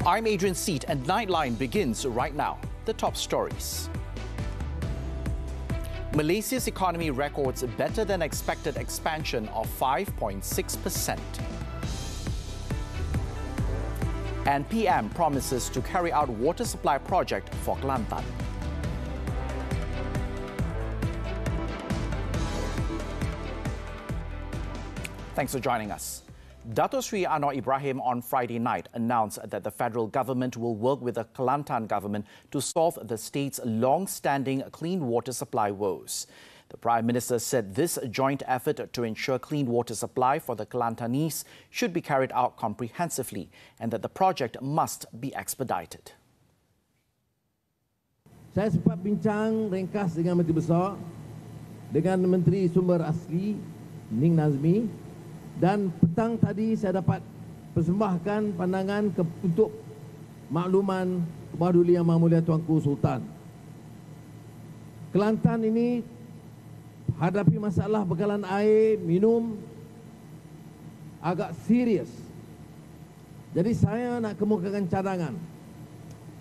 I'm Adrian Seet, and Nightline begins right now. The top stories. Malaysia's economy records better than expected expansion of 5.6%. And PM promises to carry out water supply project for Kelantan. Thanks for joining us. Dato Sri Anwar Ibrahim on Friday night announced that the federal government will work with the Kelantan government to solve the state's long-standing clean water supply woes. The Prime Minister said this joint effort to ensure clean water supply for the Kelantanese should be carried out comprehensively and that the project must be expedited. Saya sempat bincang ringkas dengan Menteri Besar, dengan Menteri Sumber Asli, Ning Nazmi, dan petang tadi saya dapat persembahkan pandangan untuk makluman Ketua Duli Yang Maha Mulia Tuanku Sultan. Kelantan ini hadapi masalah bekalan air minum agak serius. Jadi saya nak kemukakan cadangan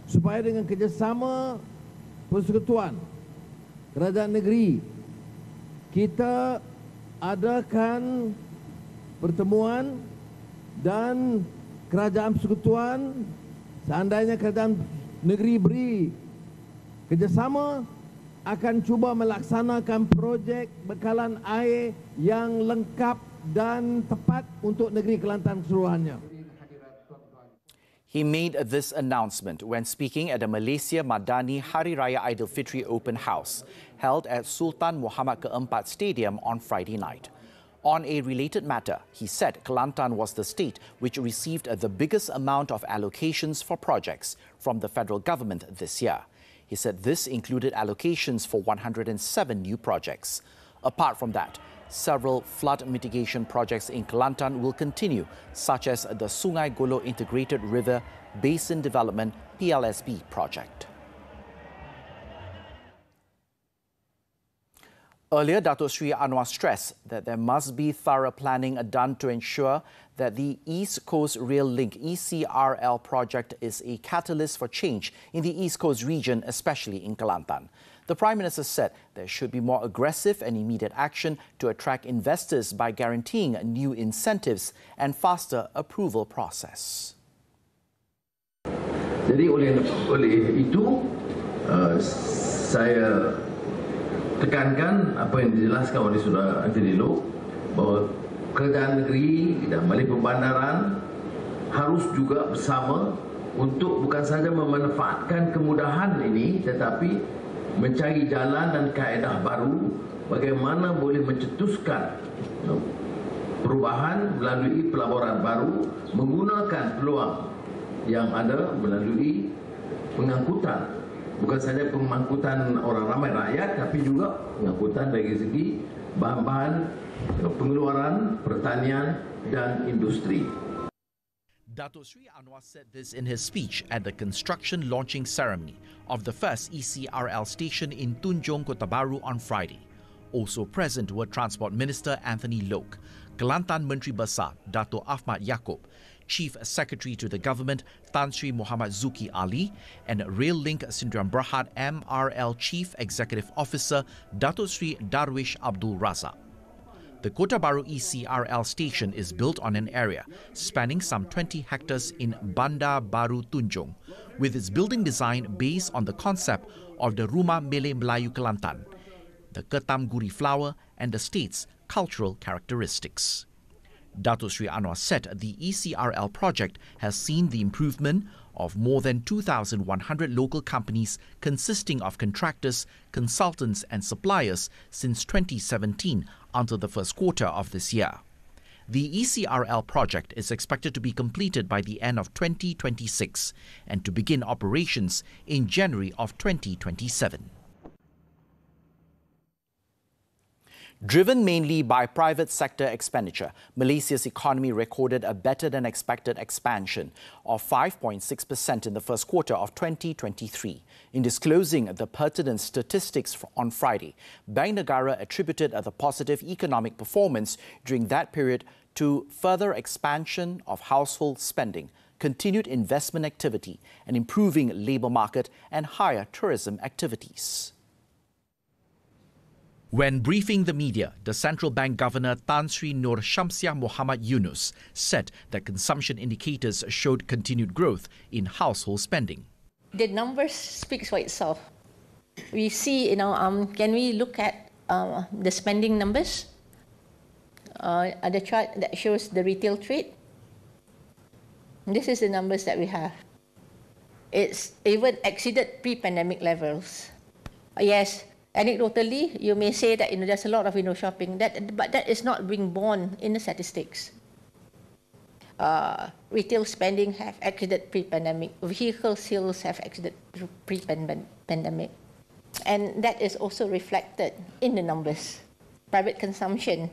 supaya dengan kerjasama persekutuan kerajaan negeri kita adakan pertemuan dan kerajaan persekutuan, seandainya kerajaan negeri beri kerjasama, akan cuba melaksanakan projek bekalan air yang lengkap dan tepat untuk negeri Kelantan keseluruhannya. He made this announcement when speaking at the Malaysia Madani Hari Raya Aidilfitri Open House held at Sultan Muhammad Keempat Stadium on Friday night. On a related matter, he said Kelantan was the state which received the biggest amount of allocations for projects from the federal government this year. He said this included allocations for 107 new projects. Apart from that, several flood mitigation projects in Kelantan will continue, such as the Sungai Golo Integrated River Basin Development PLSB project. Earlier, Dato Sri Anwar stressed that there must be thorough planning done to ensure that the East Coast Rail Link ECRL project is a catalyst for change in the East Coast region, especially in Kelantan. The Prime Minister said there should be more aggressive and immediate action to attract investors by guaranteeing new incentives and faster approval process. Jadi oleh itu saya tekankan apa yang dijelaskan oleh Saudara Adrian bahawa kerajaan negeri dan Balai Pembandaran harus juga bersama untuk bukan sahaja memanfaatkan kemudahan ini tetapi mencari jalan dan kaedah baru bagaimana boleh mencetuskan perubahan melalui pelaburan baru menggunakan peluang yang ada melalui pengangkutan. Bukan saja pengangkutan orang ramai rakyat, tapi juga pengangkutan dari segi bahan-bahan pengeluaran, pertanian dan industri. Dato Sri Anwar said this in his speech at the construction launching ceremony of the first ECRL station in Tunjung, Kota Baru on Friday. Also present were Transport Minister Anthony Loke, Kelantan Menteri Besar Dato Ahmad Yaakob, Chief Secretary to the Government Tan Sri Muhammad Zuki Ali, and Rail Link Sdn Bhd MRL Chief Executive Officer Dato Sri Darwish Abdul Razak. The Kota Baru ECRL station is built on an area spanning some 20 hectares in Bandar Baru Tunjung, with its building design based on the concept of the Rumah Malay Melayu Kelantan, the ketam guri flower and the state's cultural characteristics. Dato Sri Anwar said the ECRL project has seen the improvement of more than 2,100 local companies consisting of contractors, consultants and suppliers since 2017 until the first quarter of this year. The ECRL project is expected to be completed by the end of 2026 and to begin operations in January of 2027. Driven mainly by private sector expenditure, Malaysia's economy recorded a better-than-expected expansion of 5.6% in the first quarter of 2023. In disclosing the pertinent statistics on Friday, Bank Negara attributed the positive economic performance during that period to further expansion of household spending, continued investment activity, an improving labour market and higher tourism activities. When briefing the media, the Central Bank Governor Tan Sri Nur Shamsiah Mohamad Yunus said that consumption indicators showed continued growth in household spending. The numbers speaks for itself. We see, can we look at the spending numbers? The chart that shows the retail trade. This is the numbers that we have. It's even exceeded pre-pandemic levels. Yes, anecdotally, you may say that there's a lot of window shopping, but that is not being borne in the statistics. Retail spending have exceeded pre-pandemic. Vehicle sales have exceeded pre-pandemic. And that is also reflected in the numbers. Private consumption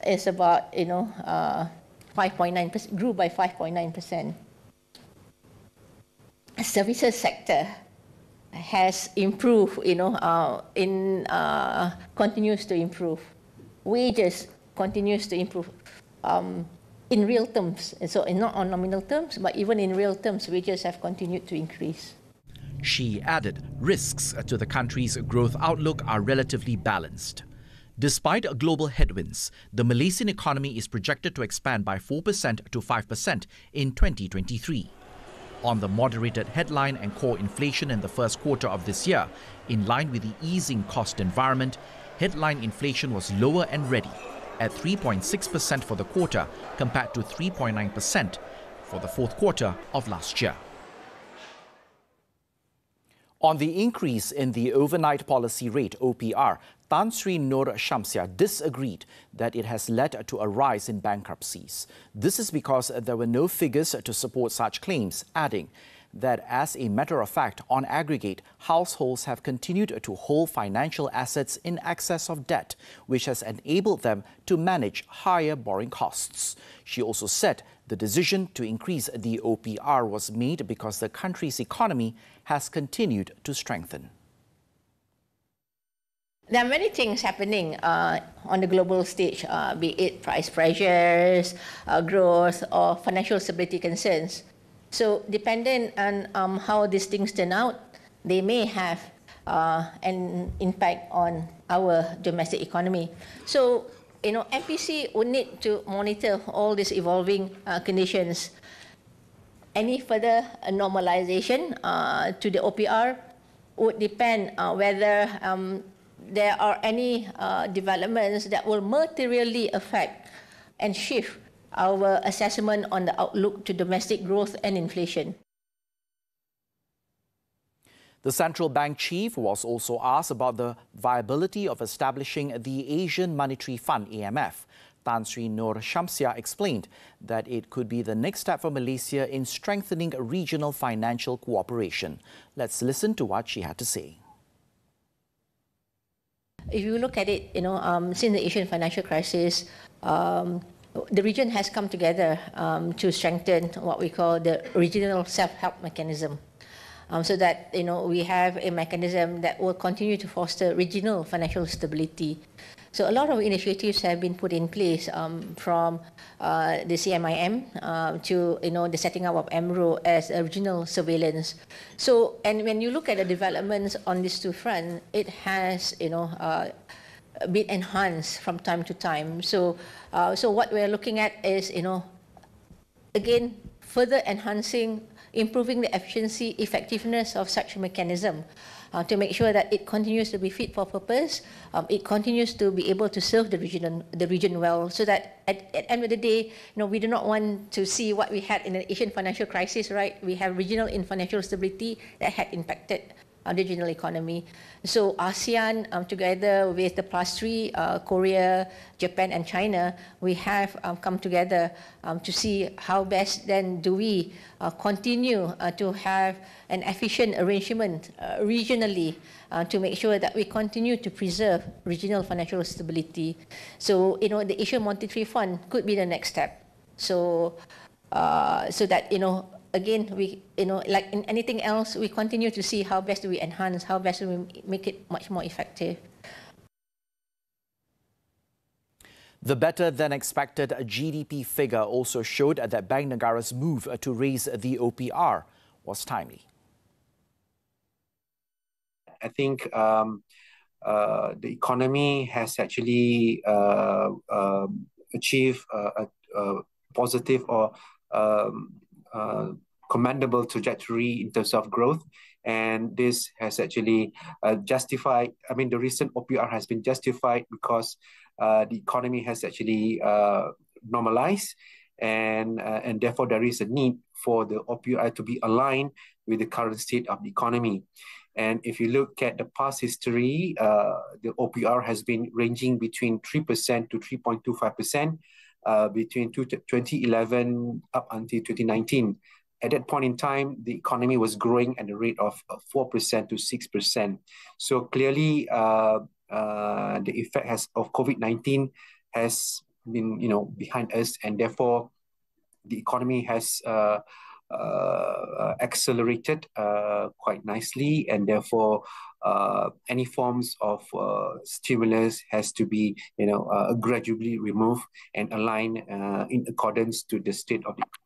is about, 5.9%, grew by 5.9%. Services sector has improved, continues to improve. Wages continues to improve in real terms. So not on nominal terms, but even in real terms, wages have continued to increase. She added risks to the country's growth outlook are relatively balanced. Despite global headwinds, the Malaysian economy is projected to expand by 4% to 5% in 2023. On the moderated headline and core inflation in the first quarter of this year, in line with the easing cost environment, headline inflation was lower and ready at 3.6% for the quarter compared to 3.9% for the fourth quarter of last year. On the increase in the overnight policy rate, OPR, Tan Sri Nur Shamsiah disagreed that it has led to a rise in bankruptcies. This is because there were no figures to support such claims, adding that as a matter of fact, on aggregate, households have continued to hold financial assets in excess of debt, which has enabled them to manage higher borrowing costs. She also said the decision to increase the OPR was made because the country's economy has continued to strengthen. There are many things happening on the global stage, be it price pressures, growth, or financial stability concerns. So depending on how these things turn out, they may have an impact on our domestic economy. So, MPC would need to monitor all these evolving conditions. Any further normalization to the OPR would depend whether there are any developments that will materially affect and shift our assessment on the outlook to domestic growth and inflation. The central bank chief was also asked about the viability of establishing the Asian Monetary Fund, AMF. Tan Sri Nur Shamsiah explained that it could be the next step for Malaysia in strengthening regional financial cooperation. Let's listen to what she had to say. If you look at it, since the Asian financial crisis, the region has come together to strengthen what we call the regional self-help mechanism. So that we have a mechanism that will continue to foster regional financial stability. So a lot of initiatives have been put in place from the CMIM to the setting up of MRO as a regional surveillance. So, and when you look at the developments on these two fronts, it has been enhanced from time to time. So, so what we're looking at is again further enhancing, improving the efficiency, effectiveness of such a mechanism to make sure that it continues to be fit for purpose, it continues to be able to serve the region well, so that at the end of the day, we do not want to see what we had in the Asian financial crisis, right? We have regional and financial stability that had impacted the regional economy. So ASEAN, together with the +3, Korea, Japan and China, we have come together to see how best then do we continue to have an efficient arrangement regionally to make sure that we continue to preserve regional financial stability. So, the Asian Monetary Fund could be the next step. So, so that, again, we, like in anything else, we continue to see how best do we enhance, how best do we make it much more effective. The better-than-expected GDP figure also showed that Bank Negara's move to raise the OPR was timely. I think the economy has actually achieved a positive or commendable trajectory in terms of growth. And this has actually justified, the recent OPR has been justified because the economy has actually normalized, and therefore there is a need for the OPR to be aligned with the current state of the economy. And if you look at the past history, the OPR has been ranging between 3% to 3.25% between 2011 up until 2019. At that point in time, the economy was growing at a rate of 4% to 6%. So clearly, the effect of COVID-19 has been, behind us, and therefore the economy has accelerated quite nicely, and therefore any forms of stimulus has to be, gradually removed and aligned in accordance to the state of the economy.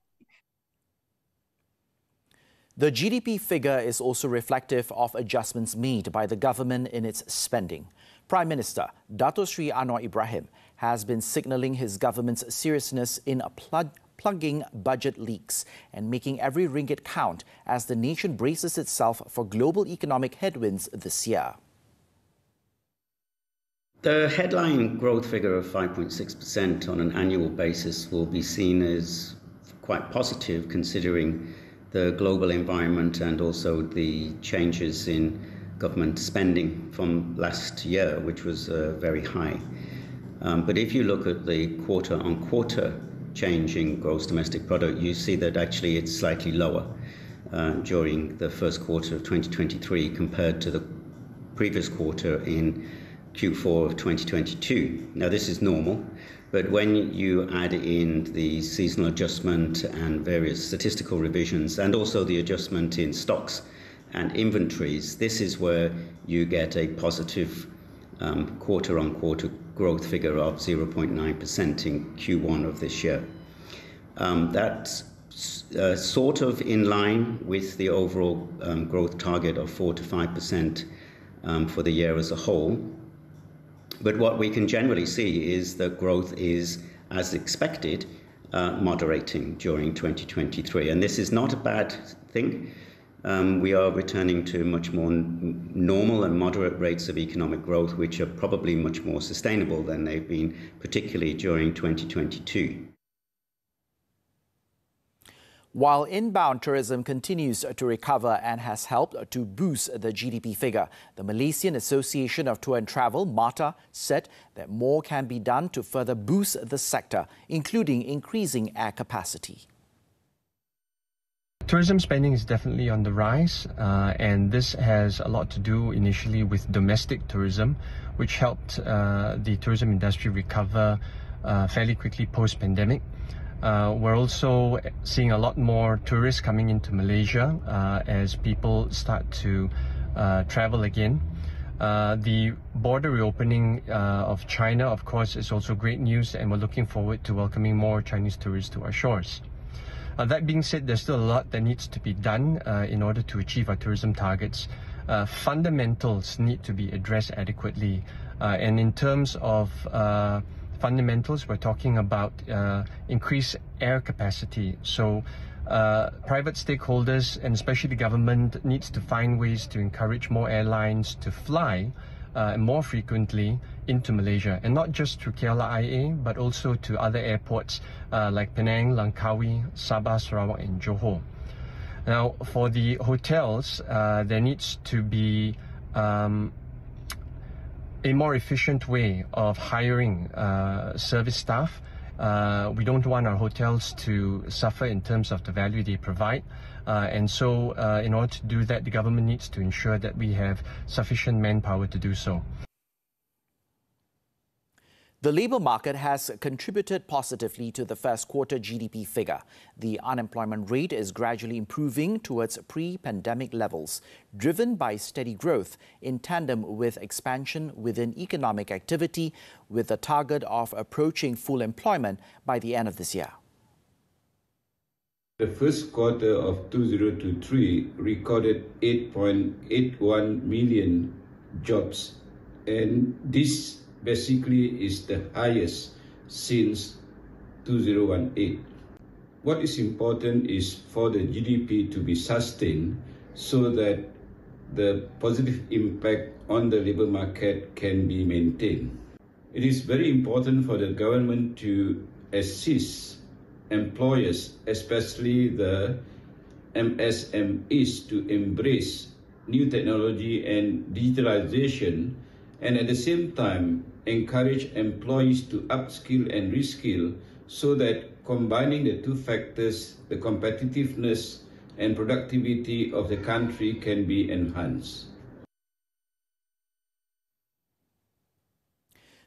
The GDP figure is also reflective of adjustments made by the government in its spending. Prime Minister Dato Sri Anwar Ibrahim has been signalling his government's seriousness in plugging budget leaks and making every ringgit count as the nation braces itself for global economic headwinds this year. The headline growth figure of 5.6% on an annual basis will be seen as quite positive considering the global environment and also the changes in government spending from last year, which was very high. But if you look at the quarter-on-quarter change in gross domestic product, you see that actually it's slightly lower during the first quarter of 2023 compared to the previous quarter in Q4 of 2022. Now, this is normal, but when you add in the seasonal adjustment and various statistical revisions, and also the adjustment in stocks and inventories, this is where you get a positive quarter-on-quarter growth figure of 0.9% in Q1 of this year. That's sort of in line with the overall growth target of 4 to 5% for the year as a whole. But what we can generally see is that growth is, as expected, moderating during 2023. And this is not a bad thing. We are returning to much more normal and moderate rates of economic growth, which are probably much more sustainable than they've been, particularly during 2022. While inbound tourism continues to recover and has helped to boost the GDP figure, the Malaysian Association of Tour and Travel, MATA, said that more can be done to further boost the sector, including increasing air capacity. Tourism spending is definitely on the rise, and this has a lot to do initially with domestic tourism, which helped the tourism industry recover fairly quickly post-pandemic. We're also seeing a lot more tourists coming into Malaysia as people start to travel again. The border reopening of China, of course, is also great news, and we're looking forward to welcoming more Chinese tourists to our shores. That being said, there's still a lot that needs to be done in order to achieve our tourism targets. Fundamentals need to be addressed adequately, and in terms of fundamentals, we're talking about increased air capacity. So private stakeholders, and especially the government, needs to find ways to encourage more airlines to fly more frequently into Malaysia, and not just to KLIA, but also to other airports like Penang, Langkawi, Sabah, Sarawak and Johor. Now, for the hotels, there needs to be a more efficient way of hiring service staff. We don't want our hotels to suffer in terms of the value they provide. And so in order to do that, the government needs to ensure that we have sufficient manpower to do so. The labour market has contributed positively to the first quarter GDP figure. The unemployment rate is gradually improving towards pre-pandemic levels, driven by steady growth in tandem with expansion within economic activity, with a target of approaching full employment by the end of this year. The first quarter of 2023 recorded 8.81 million jobs, and this basically is the highest since 2018. What is important is for the GDP to be sustained so that the positive impact on the labour market can be maintained. It is very important for the government to assist employers, especially the MSMEs, to embrace new technology and digitalization, and at the same time encourage employees to upskill and reskill so that combining the two factors, the competitiveness and productivity of the country, can be enhanced.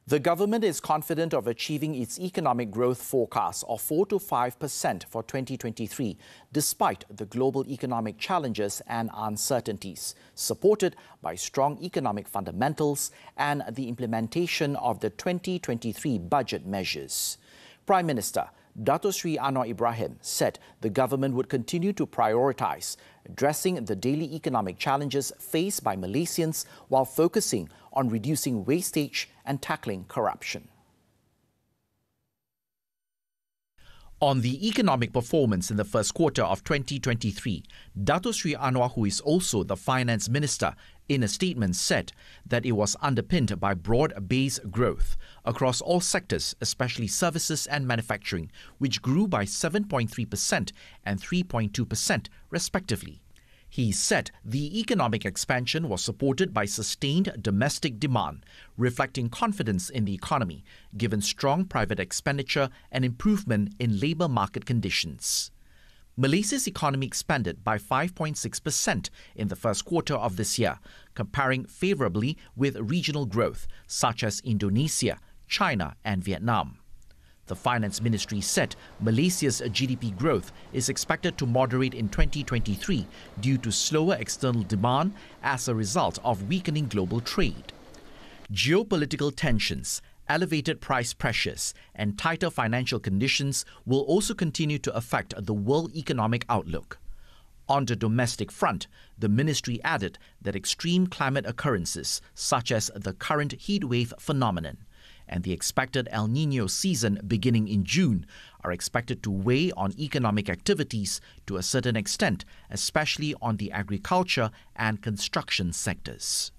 The government is confident of achieving its economic growth forecast of 4 to 5% for 2023, despite the global economic challenges and uncertainties, supported by strong economic fundamentals and the implementation of the 2023 budget measures. Prime Minister Dato Sri Anwar Ibrahim said the government would continue to prioritise addressing the daily economic challenges faced by Malaysians while focusing on reducing wastage and tackling corruption. On the economic performance in the first quarter of 2023, Dato Sri Anwar, who is also the Finance Minister, in a statement said that it was underpinned by broad-based growth across all sectors, especially services and manufacturing, which grew by 7.3% and 3.2% respectively. He said the economic expansion was supported by sustained domestic demand, reflecting confidence in the economy, given strong private expenditure and improvement in labour market conditions. Malaysia's economy expanded by 5.6% in the first quarter of this year, comparing favourably with regional growth such as Indonesia, China and Vietnam. The Finance Ministry said Malaysia's GDP growth is expected to moderate in 2023 due to slower external demand as a result of weakening global trade. Geopolitical tensions, elevated price pressures and tighter financial conditions will also continue to affect the world economic outlook. On the domestic front, the ministry added that extreme climate occurrences such as the current heatwave phenomenon and the expected El Niño season beginning in June are expected to weigh on economic activities to a certain extent, especially on the agriculture and construction sectors.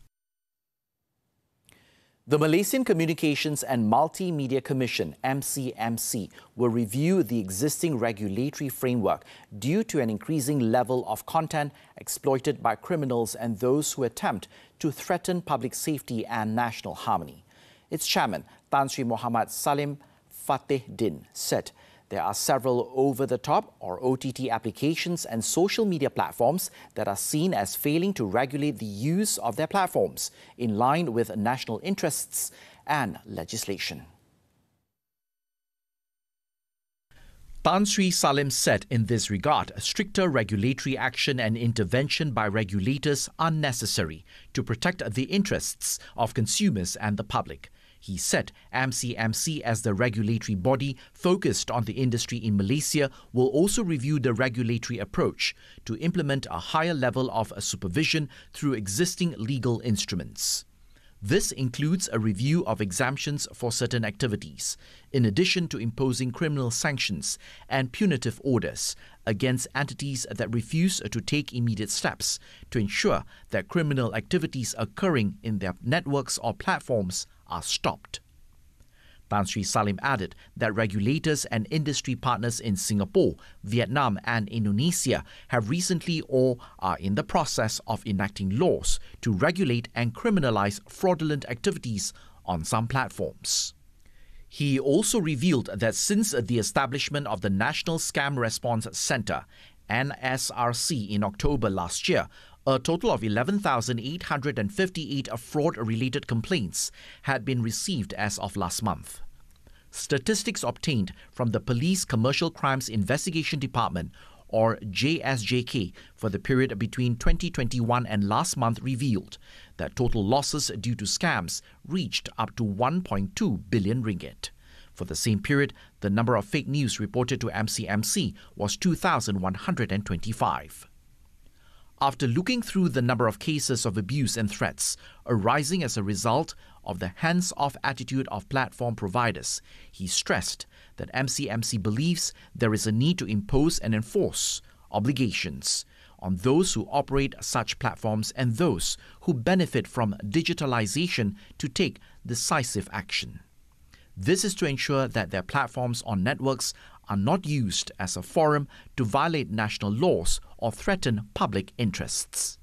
The Malaysian Communications and Multimedia Commission, MCMC, will review the existing regulatory framework due to an increasing level of content exploited by criminals and those who attempt to threaten public safety and national harmony. Its chairman, Tan Sri Muhammad Salim Fateh Din, said there are several over-the-top or OTT applications and social media platforms that are seen as failing to regulate the use of their platforms in line with national interests and legislation. Tan Sri Salim said in this regard, stricter regulatory action and intervention by regulators are necessary to protect the interests of consumers and the public. He said MCMC, as the regulatory body focused on the industry in Malaysia, will also review the regulatory approach to implement a higher level of supervision through existing legal instruments. This includes a review of exemptions for certain activities, in addition to imposing criminal sanctions and punitive orders against entities that refuse to take immediate steps to ensure that criminal activities occurring in their networks or platforms are stopped. Tan Sri Salim added that regulators and industry partners in Singapore, Vietnam and Indonesia have recently or are in the process of enacting laws to regulate and criminalize fraudulent activities on some platforms. He also revealed that since the establishment of the National Scam Response Centre, NSRC, in October last year, a total of 11,858 fraud-related complaints had been received as of last month. Statistics obtained from the Police Commercial Crimes Investigation Department, or JSJK, for the period between 2021 and last month revealed that total losses due to scams reached up to 1.2 billion ringgit. For the same period, the number of fake news reported to MCMC was 2,125. After looking through the number of cases of abuse and threats arising as a result of the hands-off attitude of platform providers, he stressed that MCMC believes there is a need to impose and enforce obligations on those who operate such platforms and those who benefit from digitalization to take decisive action. This is to ensure that their platforms on networks are not used as a forum to violate national laws or threaten public interests.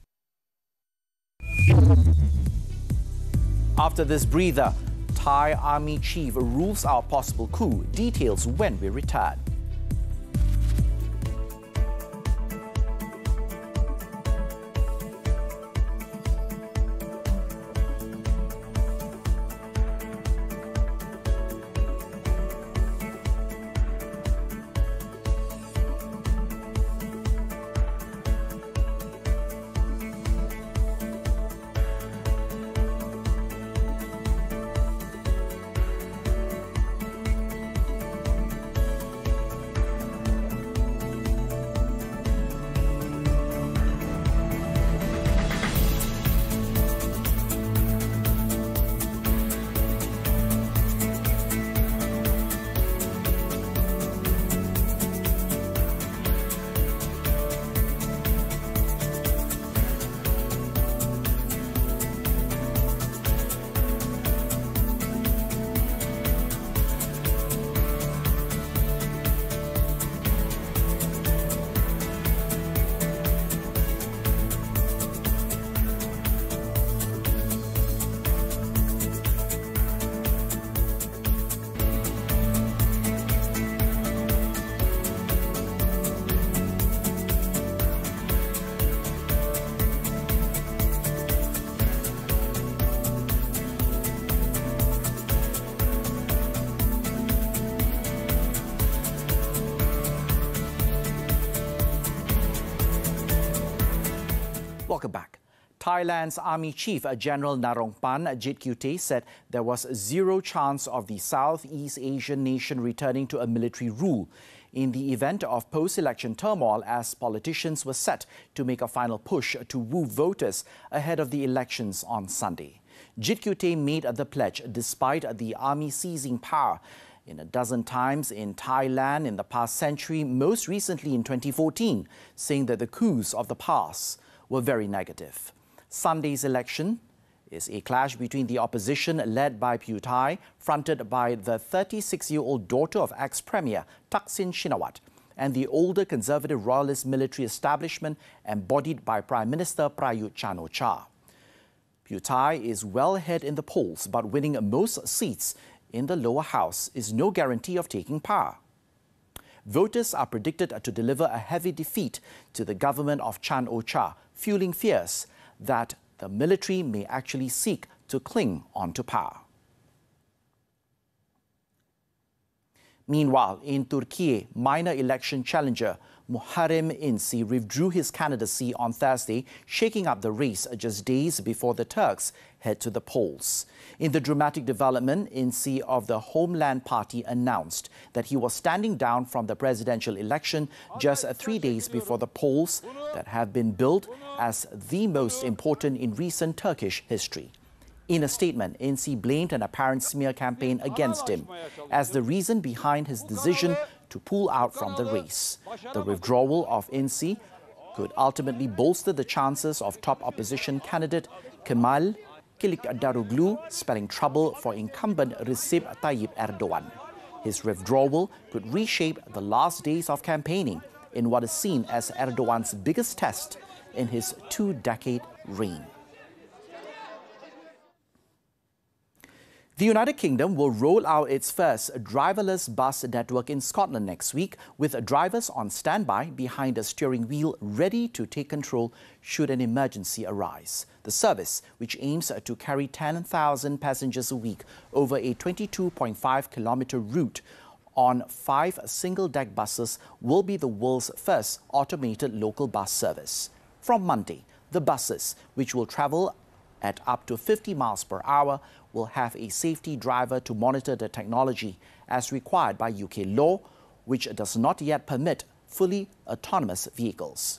After this breather, Thai Army Chief rules out possible coup. Details when we return. Welcome back. Thailand's Army Chief General Narongpan Jitkyute said there was zero chance of the Southeast Asian nation returning to a military rule in the event of post-election turmoil, as politicians were set to make a final push to woo voters ahead of the elections on Sunday. Jitkyute made the pledge despite the army seizing power in a dozen times in Thailand in the past century, most recently in 2014, saying that the coups of the past were very negative. Sunday's election is a clash between the opposition led by Pheu Thai, fronted by the 36-year-old daughter of ex-premier Thaksin Shinawatra, and the older conservative royalist military establishment embodied by Prime Minister Prayut Chan-o-cha. Pheu Thai is well ahead in the polls, but winning most seats in the lower house is no guarantee of taking power. Voters are predicted to deliver a heavy defeat to the government of Chan-o-cha, fueling fears that the military may actually seek to cling onto power. Meanwhile, in Turkey, minor election challenger Muharrem İnce withdrew his candidacy on Thursday, shaking up the race just days before the Turks head to the polls. In the dramatic development, İnce of the Homeland Party announced that he was standing down from the presidential election just 3 days before the polls that have been billed as the most important in recent Turkish history. In a statement, İnce blamed an apparent smear campaign against him as the reason behind his decision to pull out from the race. The withdrawal of İnce could ultimately bolster the chances of top opposition candidate Kemal Kılıçdaroğlu spelling trouble for incumbent Recep Tayyip Erdogan. His withdrawal could reshape the last days of campaigning in what is seen as Erdogan's biggest test in his 2-decade reign. The United Kingdom will roll out its first driverless bus network in Scotland next week, with drivers on standby behind a steering wheel ready to take control should an emergency arise. The service, which aims to carry 10,000 passengers a week over a 22.5-kilometre route on 5 single-deck buses, will be the world's first automated local bus service. From Monday, the buses, which will travel at up to 50 miles per hour, will have a safety driver to monitor the technology as required by UK law, which does not yet permit fully autonomous vehicles.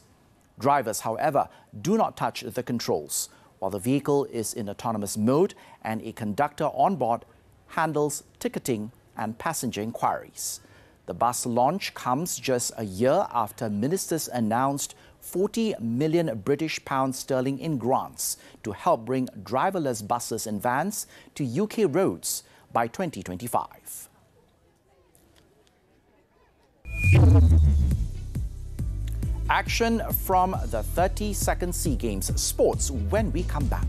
Drivers, however, do not touch the controls, while the vehicle is in autonomous mode and a conductor on board handles ticketing and passenger inquiries. The bus launch comes just a year after ministers announced £40 million British pounds sterling in grants to help bring driverless buses and vans to UK roads by 2025. Action from the 32nd SEA Games sports when we come back.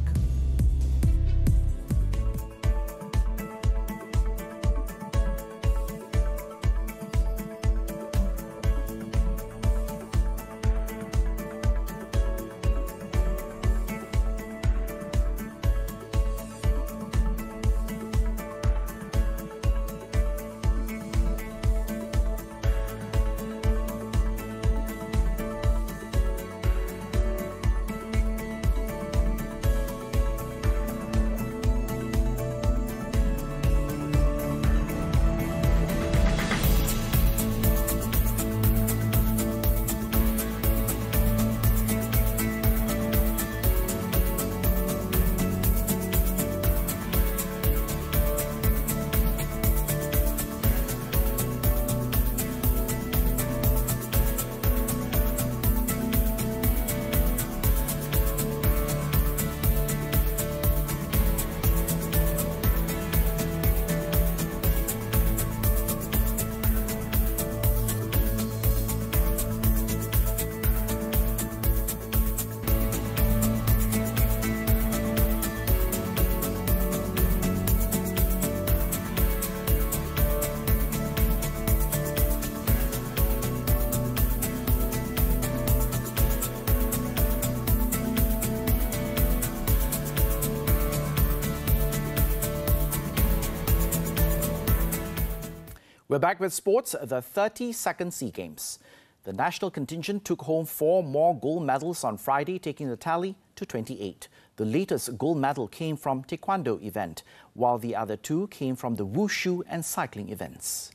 We're back with sports, the 32nd SEA Games. The national contingent took home 4 more gold medals on Friday, taking the tally to 28. The latest gold medal came from taekwondo event, while the other 2 came from the wushu and cycling events.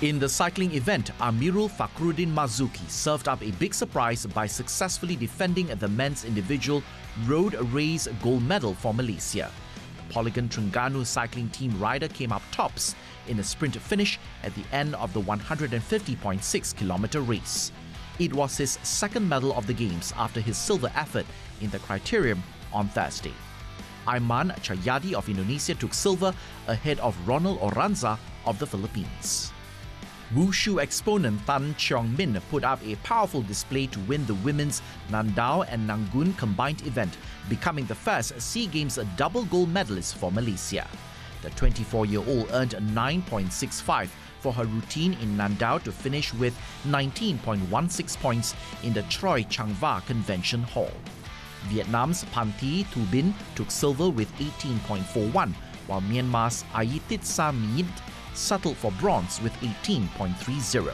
In the cycling event, Amirul Fakhruddin Mazuki served up a big surprise by successfully defending the men's individual road race gold medal for Malaysia. The Polygon Terengganu cycling team rider came up tops in a sprint finish at the end of the 150.6-kilometre race. It was his second medal of the Games after his silver effort in the criterium on Thursday. Aiman Cahyadi of Indonesia took silver ahead of Ronald Oranza of the Philippines. Wushu exponent Tan Cheong Min put up a powerful display to win the women's Nandao and Nangun combined event, becoming the first SEA Games double gold medalist for Malaysia. The 24-year-old earned 9.65 for her routine in Nandao to finish with 19.16 points in the Troy Changva Convention Hall. Vietnam's Panthi Thu Bin took silver with 18.41, while Myanmar's Ayititsa Mint settled for bronze with 18.30.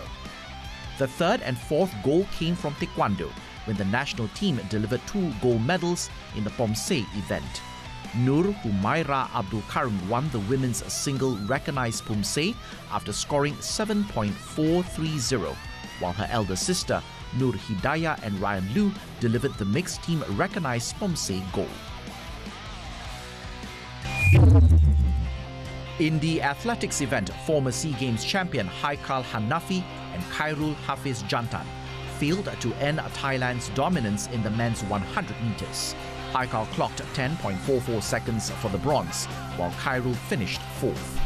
The third and fourth gold came from taekwondo, when the national team delivered 2 gold medals in the Pomsei event. Nur Humaira Abdul Karim won the women's single recognised Pomsei after scoring 7.430, while her elder sister Nur Hidayah and Ryan Liu delivered the mixed team recognised Pomsei gold. In the athletics event, former SEA Games champion Haikal Hanafi and Khairul Hafiz Jantan failed to end Thailand's dominance in the men's 100 metres. Haikal clocked 10.44 seconds for the bronze, while Khairul finished 4th.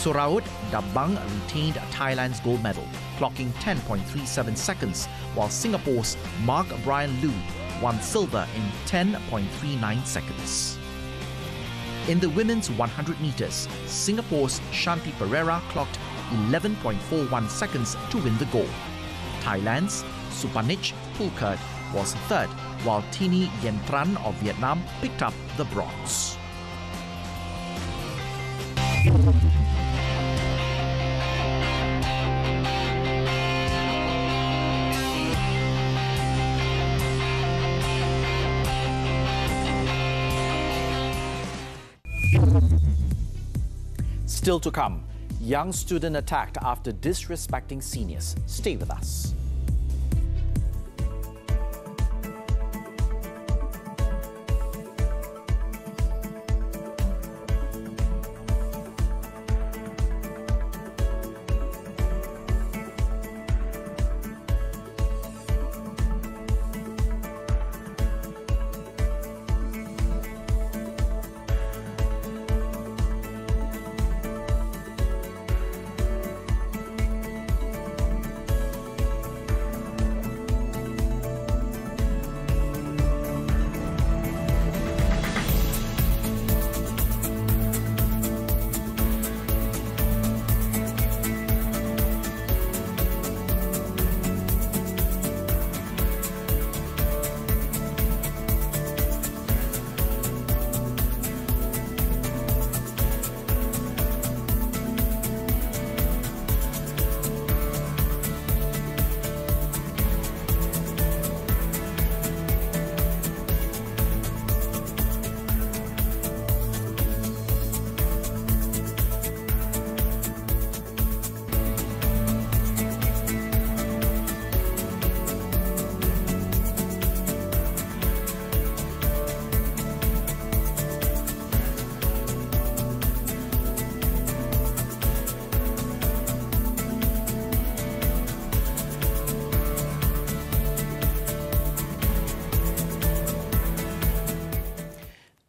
Suraut Dabang retained Thailand's gold medal, clocking 10.37 seconds, while Singapore's Mark Brian Liu won silver in 10.39 seconds. In the women's 100 meters, Singapore's Shanti Pereira clocked 11.41 seconds to win the gold. Thailand's Supanich Pulkert was third, while Tini Yen Tran of Vietnam picked up the bronze. Still to come, young student attacked after disrespecting seniors. Stay with us.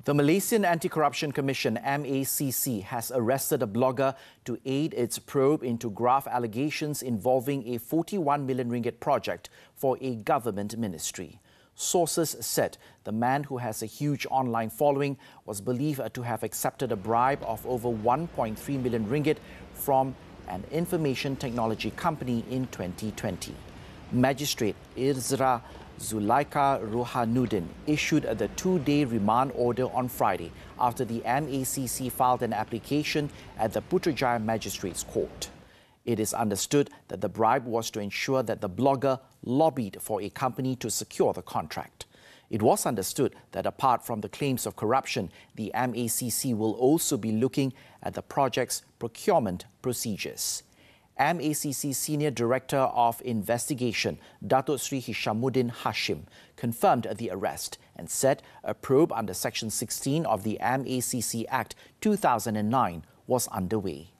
The Malaysian Anti-Corruption Commission, MACC, has arrested a blogger to aid its probe into grave allegations involving a 41 million ringgit project for a government ministry. Sources said the man, who has a huge online following, was believed to have accepted a bribe of over 1.3 million ringgit from an information technology company in 2020. Magistrate Irzra Zulaika Rohanuddin issued the 2-day remand order on Friday after the MACC filed an application at the Putrajaya Magistrates Court. It is understood that the bribe was to ensure that the blogger lobbied for a company to secure the contract. It was understood that apart from the claims of corruption, the MACC will also be looking at the project's procurement procedures. MACC Senior Director of Investigation, Datuk Sri Hishamuddin Hashim, confirmed the arrest and said a probe under Section 16 of the MACC Act 2009 was underway.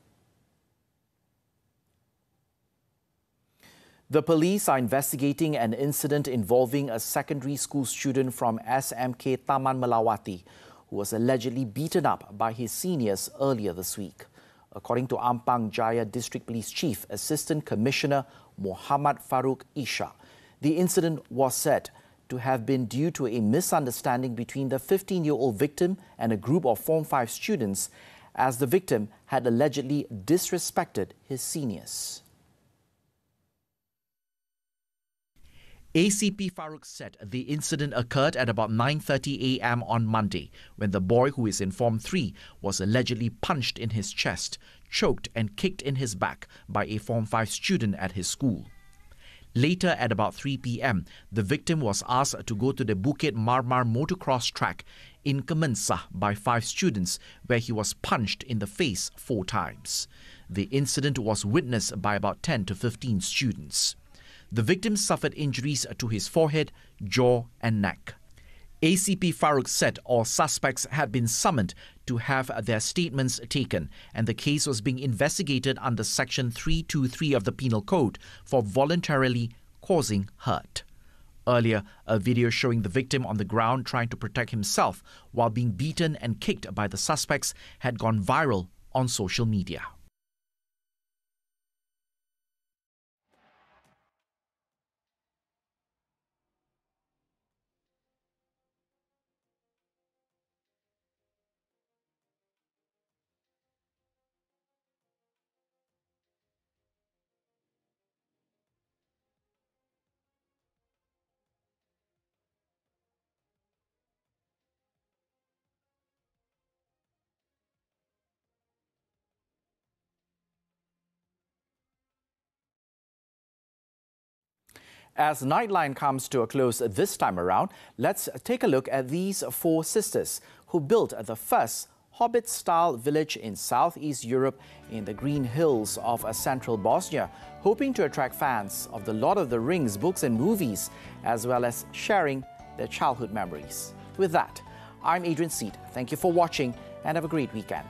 The police are investigating an incident involving a secondary school student from SMK Taman Melawati who was allegedly beaten up by his seniors earlier this week. According to Ampang Jaya District Police Chief Assistant Commissioner Muhammad Farouk Isha, the incident was said to have been due to a misunderstanding between the 15-year-old victim and a group of Form 5 students, as the victim had allegedly disrespected his seniors. ACP Farouk said the incident occurred at about 9:30 a.m. on Monday, when the boy, who is in Form 3, was allegedly punched in his chest, choked and kicked in his back by a Form 5 student at his school. Later, at about 3 p.m, the victim was asked to go to the Bukit Marmar motocross track in Kemensah by 5 students, where he was punched in the face 4 times. The incident was witnessed by about 10 to 15 students. The victim suffered injuries to his forehead, jaw and neck. ACP Farouk said all suspects had been summoned to have their statements taken, and the case was being investigated under Section 323 of the Penal Code for voluntarily causing hurt. Earlier, a video showing the victim on the ground trying to protect himself while being beaten and kicked by the suspects had gone viral on social media. As Nightline comes to a close this time around, let's take a look at these four sisters who built the first Hobbit-style village in Southeast Europe in the green hills of central Bosnia, hoping to attract fans of the Lord of the Rings books and movies, as well as sharing their childhood memories. With that, I'm Adrian Seet. Thank you for watching and have a great weekend.